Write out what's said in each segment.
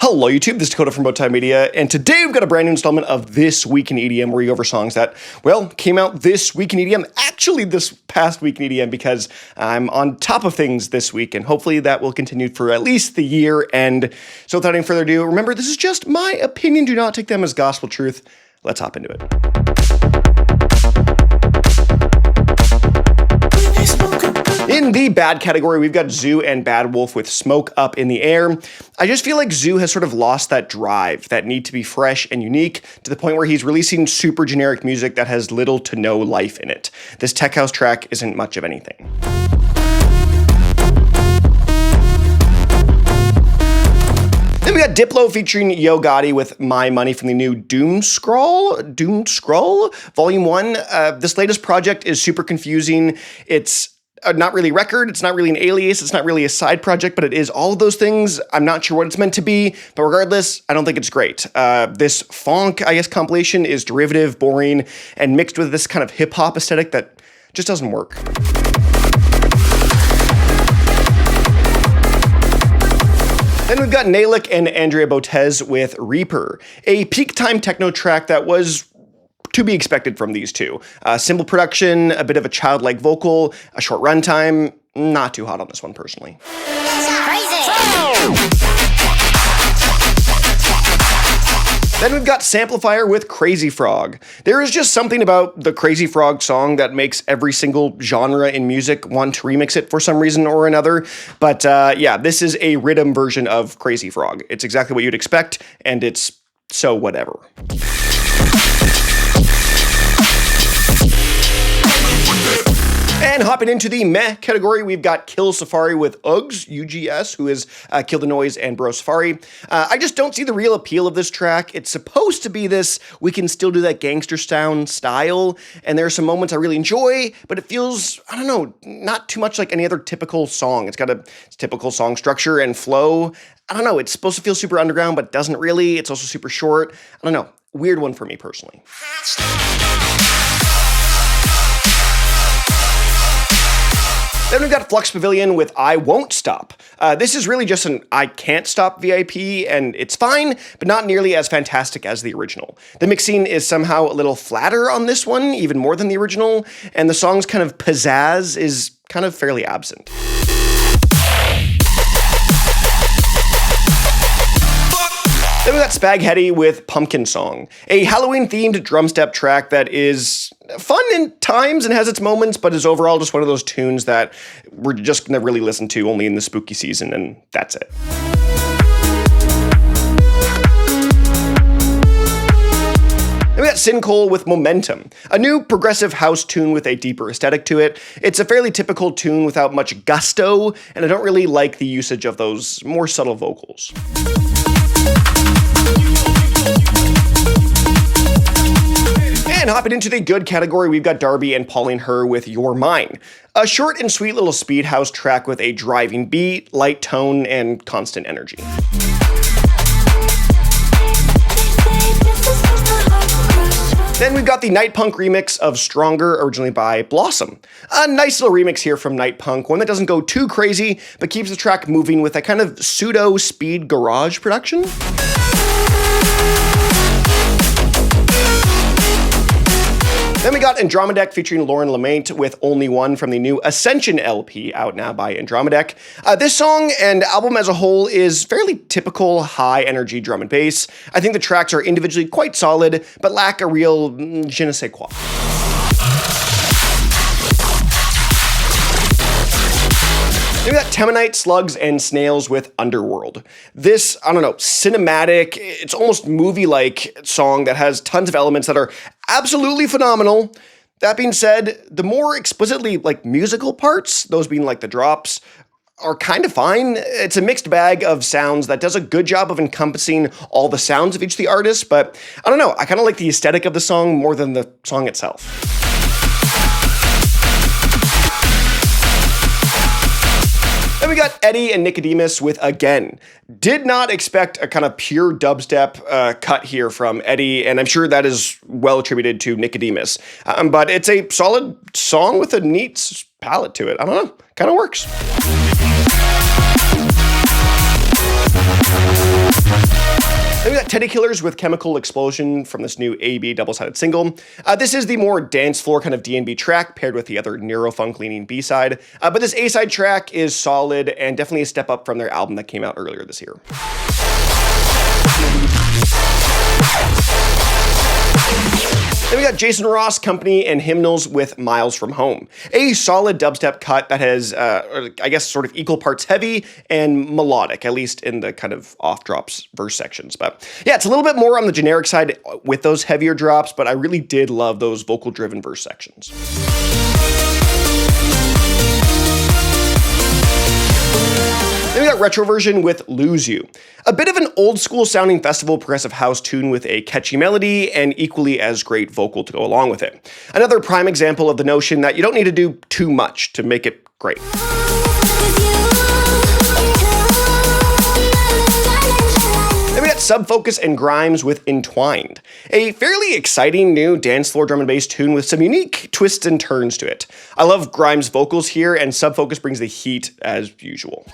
Hello YouTube, this is Dakota from Bowtied Media, and today we've got a brand new installment of This Week in EDM, where we go over songs that, well, came out this week in EDM, actually this past week in EDM, because I'm on top of things this week, and hopefully that will continue for at least the year. And so without any further ado, remember, this is just my opinion, do not take them as gospel truth. Let's hop into it. In the bad category, we've got ZHU and BadWolf with Smoke Up in the Air. I just feel like ZHU has sort of lost that drive, that need to be fresh and unique, to the point where he's releasing super generic music that has little to no life in it. This tech house track isn't much of anything. Then we got Diplo featuring Yo Gotti with My Money from the new Doom Scroll Volume 1. This latest project is super confusing. It's not really record, it's not really an alias, it's not really a side project, but it is all of those things. I'm not sure what it's meant to be, but regardless, I don't think it's great. This funk, I guess, compilation is derivative, boring, and mixed with this kind of hip-hop aesthetic that just doesn't work. Then we've got Naeleck and Andrea Botez with Reaper, a peak time techno track that was to be expected from these two. Simple production, a bit of a childlike vocal, a short runtime. Not too hot on this one personally. Then we've got SampliFire with Crazy Frog. There is just something about the Crazy Frog song that makes every single genre in music want to remix it for some reason or another. But yeah, this is a rhythm version of Crazy Frog. It's exactly what you'd expect, and it's so whatever. And hopping into the meh category, we've got Kill Safari with UGS, UGS, who is Kill the Noise and Bro Safari. I just don't see the real appeal of this track. It's supposed to be this, we can still do that gangster sound style, and there are some moments I really enjoy, but it feels, I don't know, not too much like any other typical song. It's got a typical song structure and flow. I don't know, it's supposed to feel super underground, but doesn't really. It's also super short. I don't know, weird one for me personally. Then we've got Flux Pavilion with I Won't Stop. This is really just an I Can't Stop VIP, and it's fine, but not nearly as fantastic as the original. The mixing is somehow a little flatter on this one, even more than the original, and the song's kind of pizzazz is kind of fairly absent. Then we got Spag Heddy with Pumpkin Song, a Halloween-themed drum step track that is fun in times and has its moments, but is overall just one of those tunes that we're just gonna really listen to only in the spooky season, and that's it. Then we got Syn Cole with Momentum, a new progressive house tune with a deeper aesthetic to it. It's a fairly typical tune without much gusto, and I don't really like the usage of those more subtle vocals. And hopping into the good category, we've got Darby and Pauline Herr with You're Mine. A short and sweet little speed house track with a driving beat, light tone, and constant energy. Then we've got the Nitepunk remix of Stronger, originally by Blossom. A nice little remix here from Nitepunk, one that doesn't go too crazy, but keeps the track moving with a kind of pseudo-speed garage production. Then we got Andromedik featuring Lauren Lamaint with Only One from the new Ascension LP, out now by Andromedik. This song and album as a whole is fairly typical high-energy drum and bass. I think the tracks are individually quite solid, but lack a real je ne sais quoi. Then we got Teminite, SLUGZ, and SNAILS with Underworld. This, I don't know, cinematic, it's almost movie-like song that has tons of elements that are absolutely phenomenal. That being said, the more explicitly, like, musical parts, those being like the drops, are kind of fine. It's a mixed bag of sounds that does a good job of encompassing all the sounds of each of the artists, but I don't know, I kind of like the aesthetic of the song more than the song itself. Then we got Heddy and Nikademis with Again. Did not expect a kind of pure dubstep cut here from Heddy, and I'm sure that is well attributed to Nikademis. But it's a solid song with a neat palette to it. I don't know, kind of works. Then we got Teddy Killerz with Chemical Explosion from this new AB double-sided single. This is the more dance floor kind of D&B track paired with the other neurofunk-leaning B-side. But this A-side track is solid and definitely a step up from their album that came out earlier this year. Then we got Jason Ross, Kompany, and HYMNALS with Miles From Home. A solid dubstep cut that has, I guess, sort of equal parts heavy and melodic, at least in the kind of off-drops verse sections. But yeah, it's a little bit more on the generic side with those heavier drops, but I really did love those vocal-driven verse sections. Then we got RetroVision with Lose You. A bit of an old school sounding festival progressive house tune with a catchy melody and equally as great vocal to go along with it. Another prime example of the notion that you don't need to do too much to make it great. Then we got Subfocus and Grimes with Entwined. A fairly exciting new dance floor drum and bass tune with some unique twists and turns to it. I love Grimes' vocals here, and Subfocus brings the heat as usual.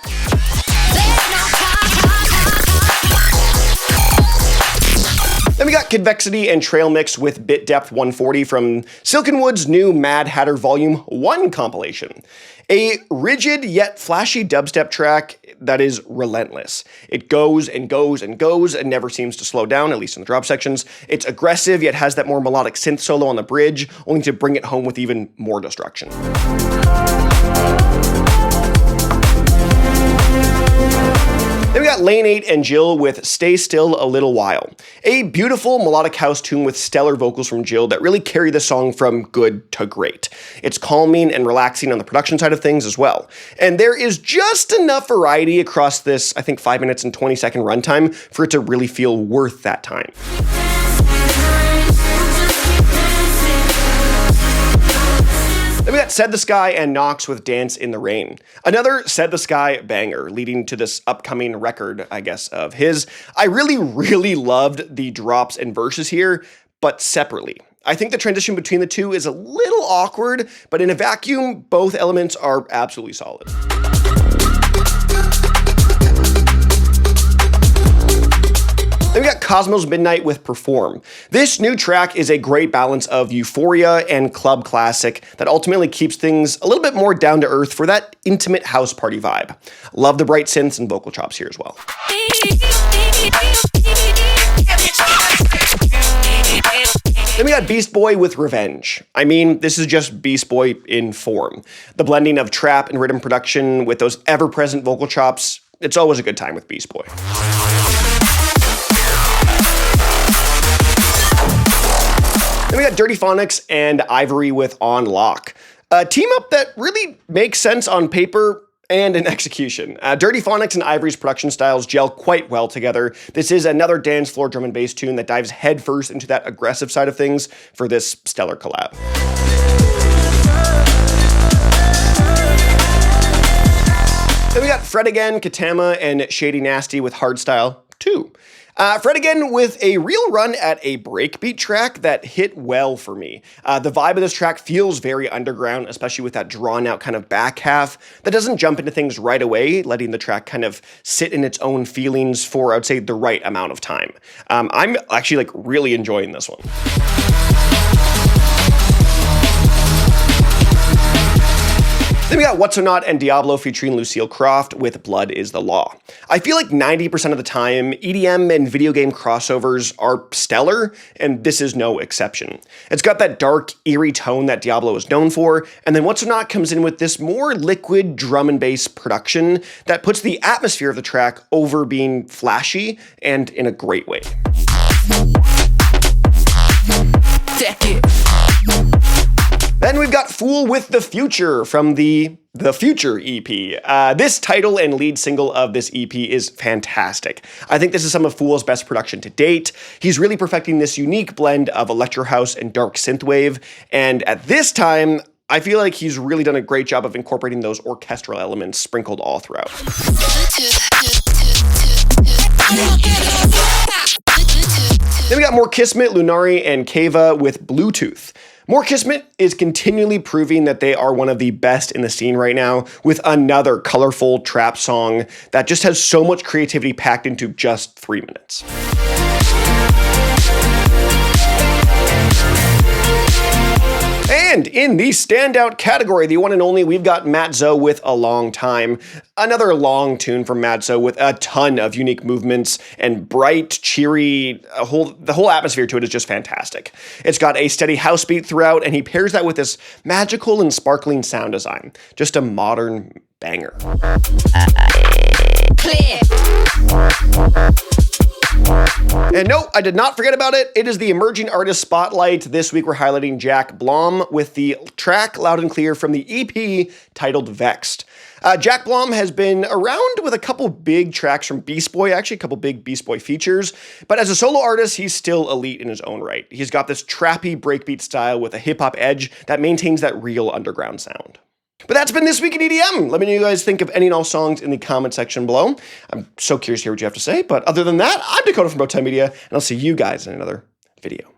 Then we got Convexity and Trail Mix with Bit Depth 140 from Silkenwood's new Mad Hatter Volume 1 compilation. A rigid yet flashy dubstep track that is relentless. It goes and goes and goes and never seems to slow down, at least in the drop sections. It's aggressive yet has that more melodic synth solo on the bridge, only to bring it home with even more destruction. Then we got Lane 8 and Jill with Stay Still a Little While. A beautiful melodic house tune with stellar vocals from Jill that really carry the song from good to great. It's calming and relaxing on the production side of things as well. And there is just enough variety across this, I think, 5 minutes and 20-second runtime for it to really feel worth that time. Then we got Said the Sky and Knox with Dance in the Rain. Another Said the Sky banger, leading to this upcoming record, I guess, of his. I really loved the drops and verses here, but separately. I think the transition between the two is a little awkward, but in a vacuum, both elements are absolutely solid. Then we got Cosmos Midnight with Perform. This new track is a great balance of euphoria and club classic that ultimately keeps things a little bit more down to earth for that intimate house party vibe. Love the bright synths and vocal chops here as well. Then we got Beast Boy with Revenge. I mean, this is just Beast Boy in form. The blending of trap and rhythm production with those ever-present vocal chops, it's always a good time with Beast Boy. Then we got Dirty Phonics and Ivory with On Lock. A team up that really makes sense on paper and in execution. Dirty Phonics and Ivory's production styles gel quite well together. This is another dance floor drum and bass tune that dives headfirst into that aggressive side of things for this stellar collab. Then we got Fred Again, Katama, and Shady Nasty with Hardstyle 2. Fred Again with a real run at a breakbeat track that hit well for me. The vibe of this track feels very underground, especially with that drawn out kind of back half that doesn't jump into things right away, letting the track kind of sit in its own feelings for, I would say, the right amount of time. I'm actually really enjoying this one. Then we got What's So Not and Diablo featuring Lucille Croft with Blood Is the Law. I feel like 90% of the time, EDM and video game crossovers are stellar, and this is no exception. It's got that dark, eerie tone that Diablo is known for, and then What's So Not comes in with this more liquid drum and bass production that puts the atmosphere of the track over being flashy and in a great way. Then we've got Fool with the Future from the Future EP. This title and lead single of this EP is fantastic. I think this is some of Fool's best production to date. He's really perfecting this unique blend of electro house and dark synthwave, and at this time, I feel like he's really done a great job of incorporating those orchestral elements sprinkled all throughout. Then we got more Kismet, Lunari, and Keva with Bluetooth. More Kismet is continually proving that they are one of the best in the scene right now, with another colorful trap song that just has so much creativity packed into just 3 minutes. And in the standout category, the one and only, we've got Matzo with A Long Time. Another long tune from Matzo with a ton of unique movements and bright, cheery, the whole atmosphere to it is just fantastic. It's got a steady house beat throughout, and he pairs that with this magical and sparkling sound design. Just a modern banger. Clear. And no, I did not forget about it. It is the Emerging Artist Spotlight. This week we're highlighting Jack Blom with the track Loud and Clear from the EP titled Vexed. Jack Blom has been around with a couple big tracks from Beast Boy, actually a couple big Beast Boy features, but as a solo artist, he's still elite in his own right. He's got this trappy breakbeat style with a hip-hop edge that maintains that real underground sound. But that's been This Week in EDM. Let me know what you guys think of any and all songs in the comment section below. I'm so curious to hear what you have to say, but other than that, I'm Dakota from Bowtied Media, and I'll see you guys in another video.